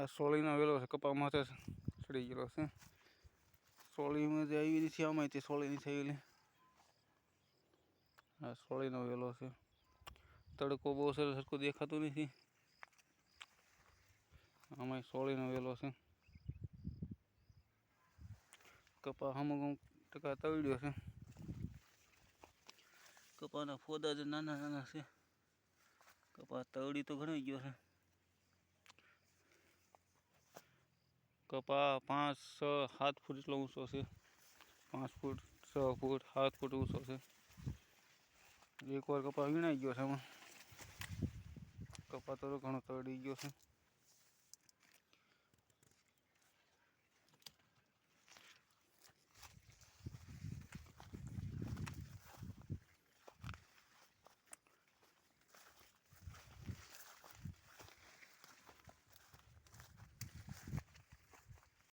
આ સોળીનો વેલો છે, કપા માથે ચડી ગયેલો છે. સોળીમાં જે આવી નથી આમાં તે સોળીની થયેલી. આ સોળીનો વેલો છે. તડકો બહુ સરખું દેખાતું નથી. આમાં સોળીનો વેલો છે. કપા અમુક ટકા તવડ્યો છે. કપાના ફોદા જે નાના નાના છે. કપા તવડી તો ઘણી ગયો છે. કપા 5, 6, 7 ફૂટ એટલો ઊંચો છે. 5 ફૂટ, 6 ફૂટ, 7 ફૂટ ઊંચો છે. એકવાર કપા વીણાઈ ગયો છે આમાં. કપા તો ઘણો તવડી ગયો છે.